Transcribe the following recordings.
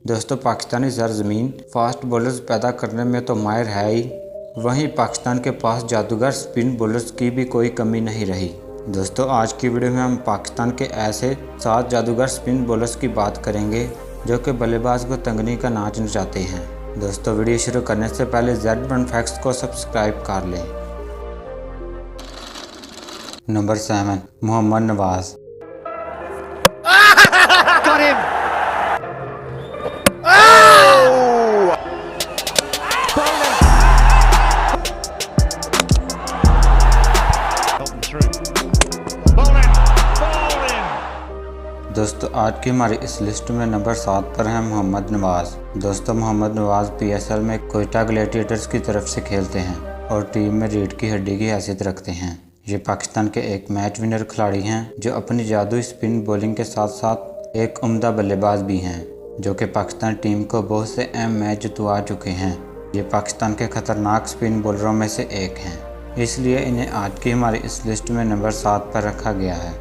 दोस्तों पाकिस्तानी सरजमीन fast bowlers पैदा करने में तो माहिर है ही, वहीं पाकिस्तान के पास जादूगर स्पिन बॉलर्स की भी कोई कमी नहीं रही। दोस्तों आज की वीडियो में हम पाकिस्तान के ऐसे 7 जादूगर स्पिन बॉलर्स की बात करेंगे जो कि बल्लेबाज को तंगनी का नाच नचाते हैं। दोस्तों वीडियो शुरू करने से पहले Z1 फैक्ट्स को सब्सक्राइब कर लें। नंबर 7 मोहम्मद नवाज। दोस्तों आज की हमारी इस लिस्ट में नंबर 7 पर है मोहम्मद नवाज। दोस्तों मोहम्मद नवाज PSL में कोयटा ग्लैडिएटर्स की तरफ से खेलते हैं और टीम में रीढ़ की हड्डी की हैसियत रखते हैं। ये पाकिस्तान के एक मैच विनर खिलाड़ी हैं जो अपनी जादुई स्पिन बॉलिंग के साथ साथ एक उम्दा बल्लेबाज भी हैं जो कि पाकिस्तान टीम को बहुत से अहम मैच जितवा चुके हैं। ये पाकिस्तान के खतरनाक स्पिन बॉलरों में से एक हैं, इसलिए इन्हें आज की हमारी इस लिस्ट में नंबर 7 पर रखा गया है।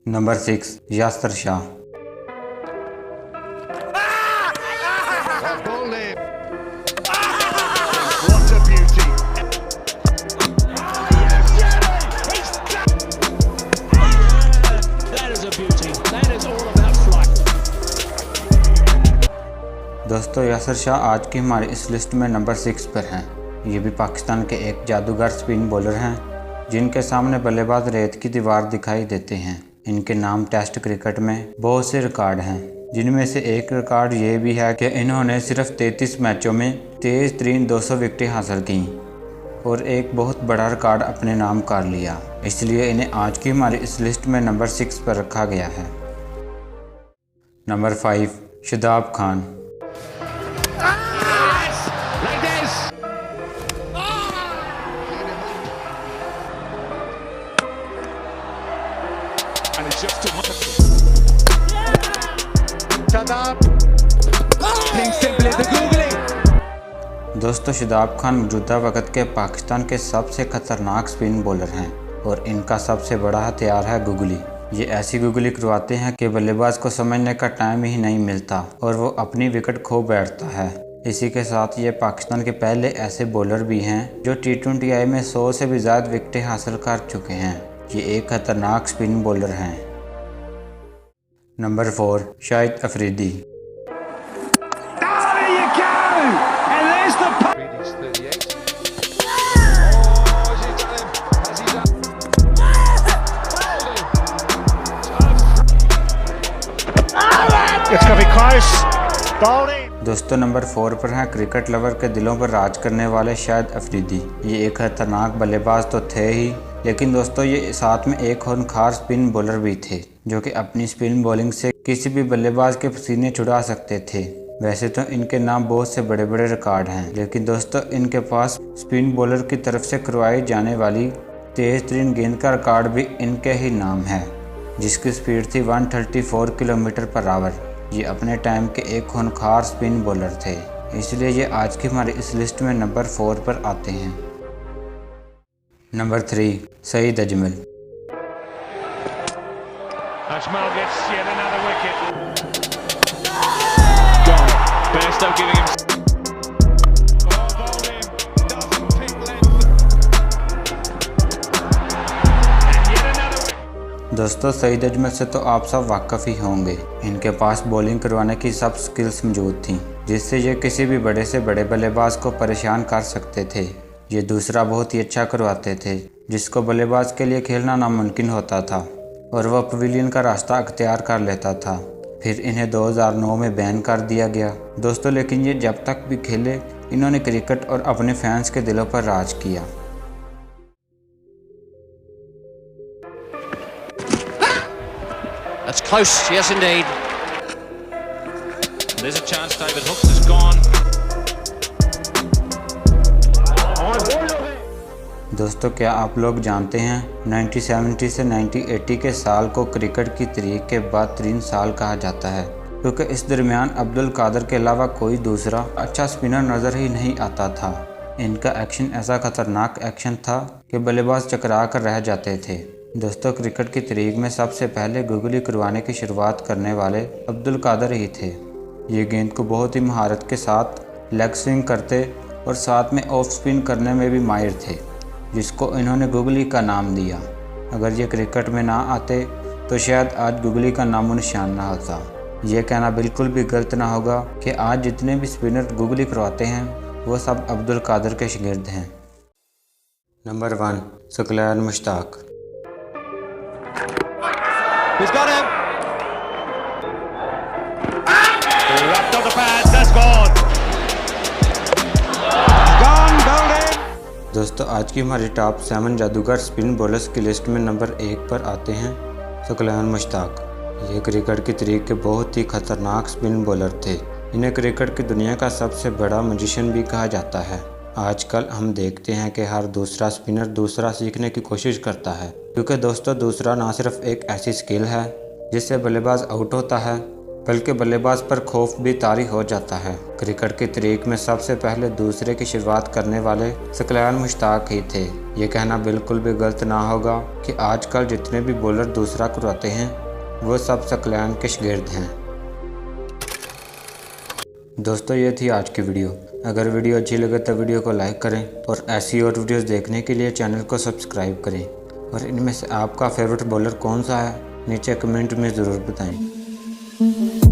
नंबर 6 यासिर शाह। दोस्तों यासिर शाह आज की हमारी इस लिस्ट में नंबर 6 पर हैं। ये भी पाकिस्तान के एक जादूगर स्पिन बॉलर हैं जिनके सामने बल्लेबाज रेत की दीवार दिखाई देते हैं। इनके नाम टेस्ट क्रिकेट में बहुत से रिकॉर्ड हैं, जिनमें से एक रिकॉर्ड ये भी है कि इन्होंने सिर्फ 33 मैचों में तेज तरीन 200 विकेटें हासिल की और एक बहुत बड़ा रिकॉर्ड अपने नाम कर लिया, इसलिए इन्हें आज की हमारी इस लिस्ट में नंबर 6 पर रखा गया है। नंबर 5 शादाब खान। दोस्तों शादाब खान मौजूदा वक्त के पाकिस्तान के सबसे खतरनाक स्पिन बॉलर हैं और इनका सबसे बड़ा हथियार है गुगली। ये ऐसी गुगली करवाते हैं कि बल्लेबाज को समझने का टाइम ही नहीं मिलता और वो अपनी विकेट खो बैठता है। इसी के साथ ये पाकिस्तान के पहले ऐसे बॉलर भी हैं जो T20I में 100 से भी ज़्यादा विकेटें हासिल कर चुके हैं। ये एक खतरनाक स्पिन बॉलर हैं। नंबर 4 शाहिद अफरीदी। दोस्तों नंबर 4 पर हैं क्रिकेट लवर के दिलों पर राज करने वाले शाहिद अफरीदी। ये एक खतरनाक बल्लेबाज तो थे ही, लेकिन दोस्तों ये साथ में एक खूंखार स्पिन बॉलर भी थे जो कि अपनी स्पिन बॉलिंग से किसी भी बल्लेबाज के पसीने छुड़ा सकते थे। वैसे तो इनके नाम बहुत से बड़े बड़े रिकॉर्ड हैं, लेकिन दोस्तों इनके पास स्पिन बॉलर की तरफ से करवाई जाने वाली तेज तरीन गेंद का रिकॉर्ड भी इनके ही नाम है, जिसकी स्पीड थी 134 किलोमीटर पर आवर। ये अपने टाइम के एक खूंखार स्पिन बॉलर थे, इसलिए ये आज की हमारी इस लिस्ट में नंबर 4 पर आते हैं। नंबर 3 सईद अजमल। दोस्तों सईद अजमल से तो आप सब वाकिफ़ ही होंगे। इनके पास बॉलिंग करवाने की सब स्किल्स मौजूद थी, जिससे ये किसी भी बड़े से बड़े बल्लेबाज को परेशान कर सकते थे। ये दूसरा बहुत ही अच्छा करवाते थे, जिसको बल्लेबाज के लिए खेलना नामुमकिन होता था और वह पवेलियन का रास्ता अख्तियार कर लेता था। फिर इन्हें 2009 में बैन कर दिया गया दोस्तों, लेकिन ये जब तक भी खेले इन्होंने क्रिकेट और अपने फैंस के दिलों पर राज किया। That's close, yes indeed. There's a chance, David Hooks is gone. दोस्तों क्या आप लोग जानते हैं 1970 से 1980 के साल को क्रिकेट की तारीख के बदतरीन साल कहा जाता है, क्योंकि इस दरमियान अब्दुल कादर के अलावा कोई दूसरा अच्छा स्पिनर नज़र ही नहीं आता था। इनका एक्शन ऐसा खतरनाक एक्शन था कि बल्लेबाज चकरा कर रह जाते थे। दोस्तों क्रिकेट की तारीख में सबसे पहले गुगली करवाने की शुरुआत करने वाले अब्दुल कादर ही थे। ये गेंद को बहुत ही महारत के साथ लेग स्विंग करते और साथ में ऑफ स्पिन करने में भी माहिर थे, जिसको इन्होंने गुगली का नाम दिया। अगर ये क्रिकेट में ना आते तो शायद आज गुगली का नामो निशान ना होता। ये कहना बिल्कुल भी गलत ना होगा कि आज जितने भी स्पिनर गुगली करवाते हैं वो सब अब्दुल कादिर के शागिर्द हैं। Number 1 Saqlain Mushtaq. He's got him. Wrapped on the pads, that's gone. Gone, bowled in. दोस्तों आज की हमारी टॉप 7 जादूगर स्पिन बॉलर्स की लिस्ट में नंबर 1 पर आते हैं सकलैन मुश्ताक। ये क्रिकेट की तारीख के बहुत ही खतरनाक स्पिन बॉलर थे। इन्हें क्रिकेट की दुनिया का सबसे बड़ा मैजिशियन भी कहा जाता है। आजकल हम देखते हैं कि हर दूसरा स्पिनर दूसरा सीखने की कोशिश करता है, क्योंकि दोस्तों दूसरा ना सिर्फ एक ऐसी स्किल है जिससे बल्लेबाज आउट होता है, बल्कि बल्लेबाज पर खौफ भी तारी हो जाता है। क्रिकेट की तारीख में सबसे पहले दूसरे की शुरुआत करने वाले सकलैन मुश्ताक ही थे। ये कहना बिल्कुल भी गलत ना होगा कि आजकल जितने भी बॉलर दूसरा करवाते हैं वो सब सकलैन के शागिर्द हैं। दोस्तों ये थी आज की वीडियो। अगर वीडियो अच्छी लगे तो वीडियो को लाइक करें और ऐसी और वीडियोस देखने के लिए चैनल को सब्सक्राइब करें। और इनमें से आपका फेवरेट बॉलर कौन सा है नीचे कमेंट में ज़रूर बताएं।